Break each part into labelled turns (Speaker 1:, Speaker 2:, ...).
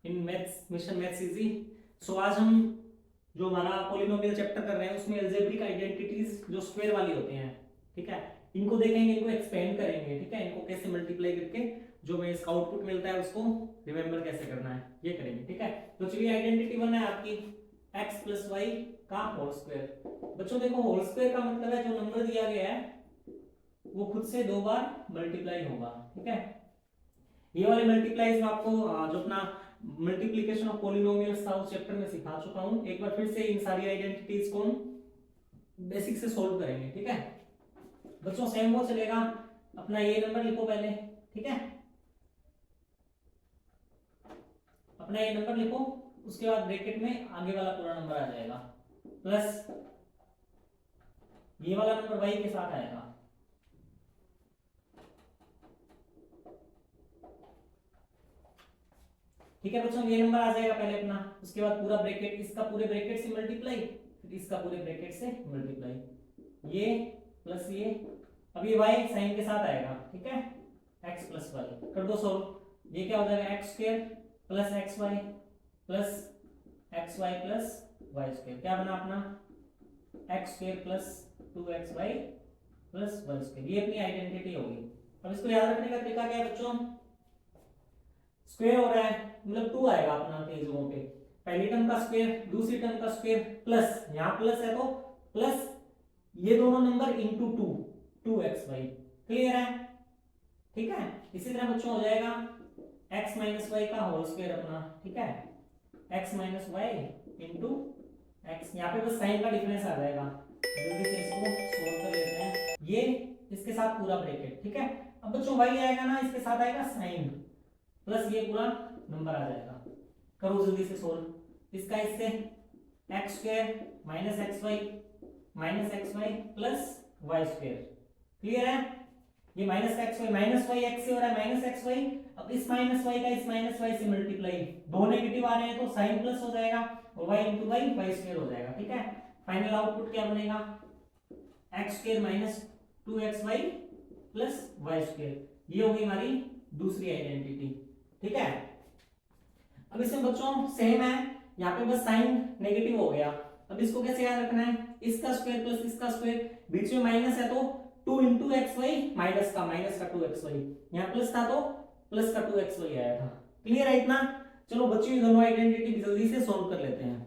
Speaker 1: इन maths mission maths easy. So आज हम जो हमारा पॉलिनोमियल चैप्टर कर रहे हैं उसमें अलजेब्रिक आइडेंटिटीज जो स्क्वायर वाली होते हैं, ठीक है, इनको देखेंगे, इनको एक्सपेंड करेंगे, ठीक है, इनको कैसे मल्टीप्लाई करके जो हमें इसका आउटपुट मिलता है उसको रिमेंबर कैसे करना है ये करेंगे, ठीक है। तो चलिए आइडेंटिटी वन है आपकी x प्लस वाई का होल स्क्वायर। बच्चों देखो होल स्क्वायर का मतलब है जो नंबर दिया गया है वो खुद से दो बार मल्टीप्लाई होगा, ठीक है। ये वाले मल्टीप्लाईज में आपको जो अपना मल्टीप्लिकेशन ऑफ पॉलिनोमियल्स था उस चैप्टर में सिखा चुका हूं। एक बार फिर से इन सारी आइडेंटिटीज को बेसिक से सोल्व करेंगे, ठीक है। बच्चों सेम वो चलेगा, अपना ये नंबर लिखो पहले, ठीक है, अपना ये नंबर लिखो, उसके बाद ब्रैकेट में आगे वाला पूरा नंबर आ जाएगा प्लस ये वाला नंबर वाई के साथ आएगा, ठीक है बच्चों। ये नंबर आ जाएगा पहले अपना, उसके बाद पूरा ब्रैकेट, इसका पूरे ब्रैकेट से मल्टीप्लाई, फिर इसका पूरे ब्रैकेट से मल्टीप्लाई, ये प्लस ये, अब ये y साइन के साथ आएगा, ठीक है, x प्लस वाई कर दो सोल्व। ये क्या हो जाएगा x square plus x y plus x y plus y square, क्या बना अपना x square plus 2xy plus y square. ये अपनी आइडेंटिटी होगी। अब इसको याद रखने का तरीका क्या है बच्चों, स्क्वायर हो रहा है मतलब 2 आएगा अपना कई जगहों पे, पहली टर्म का स्क्वायर दूसरी टर्म का स्क्वायर प्लस, यहाँ प्लस है तो प्लस ये दोनों नंबर इंटू 2xy, क्लियर है, ठीक है। इसी तरह बच्चों हो जाएगा x माइनस वाई का होल स्क्वायर अपना, ठीक है, x minus y into x, यहाँ पे बस साइन का डिफरेंस आ जाएगा, जल्दी से इसको सोल्व कर लेते हैं। ये इसके साथ पूरा ब्रैकेट, ठीक है। अब बच्चों y आएगा ना, इसके साथ आएगा साइन प्लस ये पूरा नंबर आ जाएगा, करो जल्दी से सोल्व। इसका इससे x square minus x y plus y square, clear है। ये माइनस एक्स वाई एक्स से हो रहा है माइनस एक्स वाई, अब इस माइनस वाई का इस माइनस वाई से मल्टीप्लाई, दो नेगेटिव आ रहे हैं तो साइन प्लस हो जाएगा और वाई इंटू वाई स्क्वायर हो जाएगा, ठीक है। फाइनल आउटपुट क्या बनेगा, x square minus 2xy plus y square, ये होगी हमारी दूसरी आइडेंटिटी, ठीक है। अब इसमें बच्चों सेम है, यहाँ पे बस साइन नेगेटिव हो गया। अब इसको कैसे याद रखना है, इसका स्क्वायर प्लस इसका स्क्वायर, बीच में माइनस है तो 2 इंटू एक्स वाई माइनस का 2xy, यहाँ प्लस था तो प्लस का 2xy आया था, क्लियर है इतना। चलो बच्चों ये दोनों आइडेंटिटी जल्दी से सोल्व कर लेते हैं।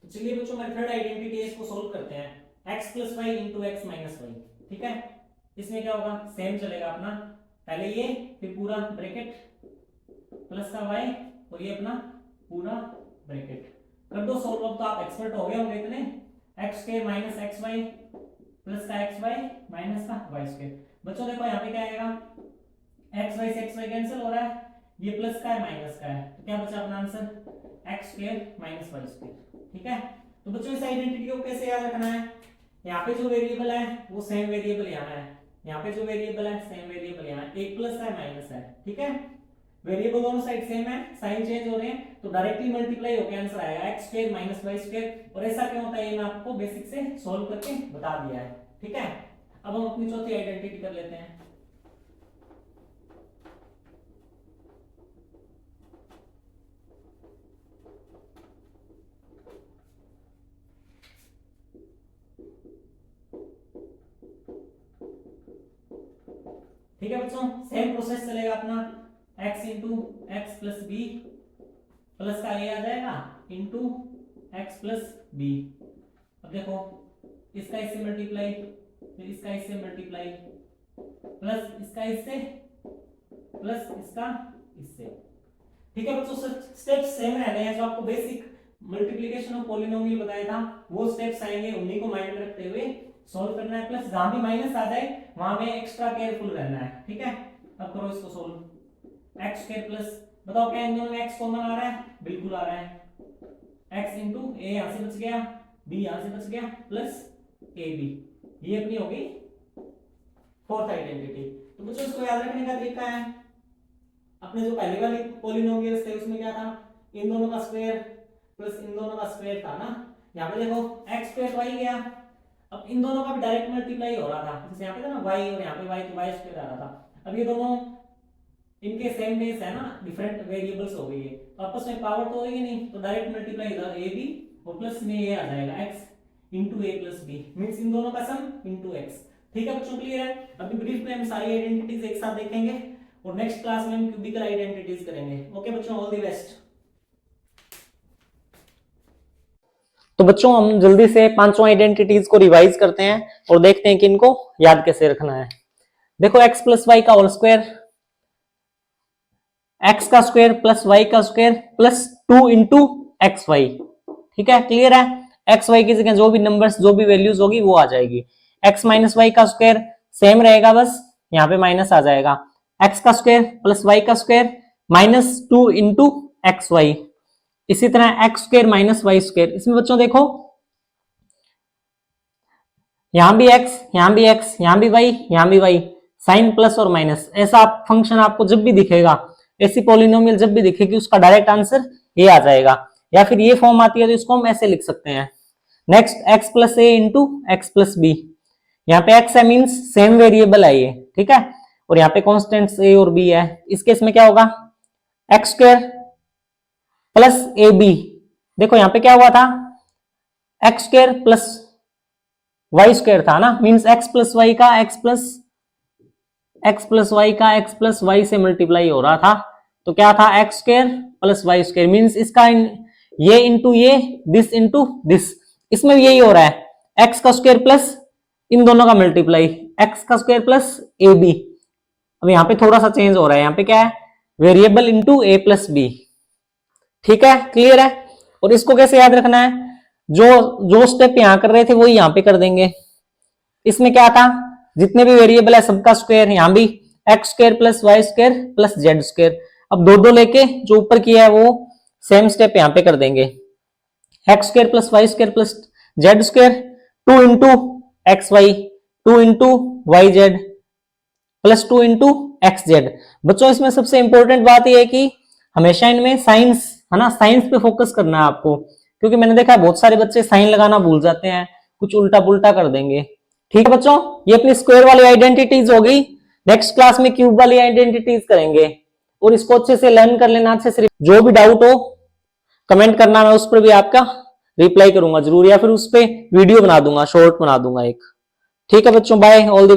Speaker 1: तो चलिए बच्चों हमारी थर्ड आइडेंटिटी है, इसको सोल्व करते हैं, x plus y into x minus y, ठीक है। इसमें क्या होगा, सेम चलेगा अपना, पहले ये फिर पूरा ब्रैकेट प्लस का y और ये अपना पूरा ब्रैकेट कर दो सोल्व। अब तो आप एक्सपर्ट हो गए होंगे इतने, x square minus x y plus का एक्स वाई माइनस का वाई स्क्वायर। बच्चों देखो यहाँ पे क्या आएगा, एक्स वाई से एक्स वाई कैंसिल हो रहा है, ये प्लस का है माइनस का है, तो क्या बचा अपना answer x square minus y square, ठीक है। तो बच्चों इस आइडेंटिटी को कैसे याद रखना है, यहाँ पे जो वेरिएबल है वो सेम वेरिएबल यहाँ है, यहाँ पे जो वेरिएबल है सेम वेरिएबल यहाँ है, एक प्लस है माइनस है, ठीक है। वेरिएबल दोनों साइड सेम है, साइन चेंज हो रहे हैं तो डायरेक्टली मल्टीप्लाई होकर आंसर आएगा x square minus y square. और ऐसा क्यों होता है ये मैं आपको बेसिक से सोल्व करके बता दिया है, ठीक है। अब हम अपनी चौथी आइडेंटिटी कर लेते हैं। ठीक है बच्चों, सेम प्रोसेस चलेगा अपना, x into x plus b plus का ये आ जाएगा इंटू एक्स प्लस बी। अब देखो इसका इससे मल्टीप्लाई, फिर इसका इससे मल्टीप्लाई, प्लस इसका इससे प्लस इसका इससे, ठीक है बच्चों। स्टेप सेम रह रहे हैं, जो आपको बेसिक मल्टीप्लिकेशन ऑफ पॉलिनोमियल बताया था वो स्टेप्स आएंगे, उन्हीं को माइंड में रखते हुए सोल्व करना है। प्लस जहां भी माइनस आ जाए वहां में एक्स्ट्रा केयरफुल रहना है, ठीक है। अब करो इसको सोल्व, एक्स स्क्वायर प्लस, बताओ क्या इन दोनों में एक्स कॉमन आ रहा है, बिल्कुल आ रहा है, एक्स इंटू ए यहां से बच गया, बी यहां से बच गया, प्लस ए बी, ये अपनी होगी फोर्थ आइडेंटिटी। तो बच्चों इसको याद रखने का तरीका है, अपने जो पहले वाले पॉलिनोमियल्स थे उसमें क्या था, इन दोनों का स्क्वायर प्लस इन दोनों का स्क्वायर था ना। यहाँ पे देखो एक्स स्क्वायर तो आ ही गया, अब इन दोनों का भी डायरेक्ट मल्टीप्लाई हो रहा था, जैसे यहाँ पे था ना y और यहाँ पे y, तो y स्क्वायर आ रहा था। अब ये दोनों इनके सेम बेस है ना, डिफरेंट वेरिएबल्स हो गई है, तो आपस में पावर तो होगी नहीं, तो डायरेक्ट मल्टीप्लाई इधर ए बी और प्लस में ये आ जाएगा x into a plus b, means इन दोनों का सम इंटू एक्स। ठीक है बच्चों, क्लियर है। अभी ब्रीफ में हम सारी आइडेंटिटीज एक साथ देखेंगे और नेक्स्ट क्लास में हम क्यूबिकल आइडेंटिटीज करेंगे। ओके बच्चों, ऑल द बेस्ट। तो बच्चों हम जल्दी से पांचों आइडेंटिटीज को रिवाइज करते हैं और देखते हैं कि इनको याद कैसे रखना है। देखो x प्लस वाई का होल स्क्वायर, x का स्क्वायर प्लस y का square plus 2 into x y. ठीक है, क्लियर है। एक्स वाई की जगह जो भी नंबर्स, जो भी वैल्यूज होगी वो आ जाएगी। x माइनस वाई का स्क्वायर सेम रहेगा, बस यहाँ पे माइनस आ जाएगा। x का स्क्वायर प्लस y का square minus 2 into x y. इसी तरह x square minus y square. इसमें बच्चों देखो यहां भी x, यहां भी x, यहां भी y, यहां भी y, साइन प्लस और माइनस। ऐसा फंक्शन आपको जब भी दिखेगा, ऐसी पॉलिनोमियल जब भी दिखेगी, उसका डायरेक्ट आंसर ये आ जाएगा। या फिर ये फॉर्म आती है तो इसको हम ऐसे लिख सकते हैं। नेक्स्ट x प्लस ए इंटू एक्स प्लस बी। यहाँ पे x है मीन्स सेम वेरिएबल है ये, ठीक है, और यहाँ पे कॉन्स्टेंट्स a और b है। इस केस में क्या होगा, x square plus a b. देखो यहाँ पे क्या हुआ था, x square plus y square था ना, मीन्स एक्स प्लस वाई का एक्स प्लस वाई का एक्स प्लस वाई से मल्टीप्लाई हो रहा था। तो क्या था, x square plus y square, means इसका ये इंटू ये, दिस इंटू दिस। इसमें यही हो रहा है, एक्स का स्क्वायर प्लस इन दोनों का मल्टीप्लाई, एक्स का स्क्वायर प्लस ए बी। अब यहाँ पे थोड़ा सा चेंज हो रहा है, यहाँ पे क्या है, variable into a plus B. ठीक है, क्लियर है। और इसको कैसे याद रखना है, जो जो स्टेप यहां कर रहे थे वही यहां पे कर देंगे। इसमें क्या था, जितने भी वेरिएबल है सबका स्क्वायर, यहां भी x square plus y square plus z square. अब दो दो लेके जो ऊपर किया है वो सेम स्टेप यहां पे कर देंगे। X square plus y square plus z square, 2 into x y, 2 into y z plus 2 into x z. बच्चों इसमें सबसे इंपॉर्टेंट बात यह है कि हमेशा इनमें साइंस है ना, साइंस पे फोकस करना है आपको, क्योंकि मैंने देखा है बहुत सारे बच्चे साइन लगाना भूल जाते हैं, कुछ उल्टा पुल्टा कर देंगे। ठीक है बच्चों, ये अपनी स्क्वायर वाली आइडेंटिटीज हो गई। नेक्स्ट क्लास में क्यूब वाली आइडेंटिटीज करेंगे और इसको अच्छे से लर्न कर लेना। अच्छे से जो भी डाउट हो कमेंट करना, मैं उस पर भी आपका रिप्लाई करूंगा जरूर, या फिर उस पर वीडियो बना दूंगा, शॉर्ट बना दूंगा एक। ठीक है बच्चों, बाय, ऑल द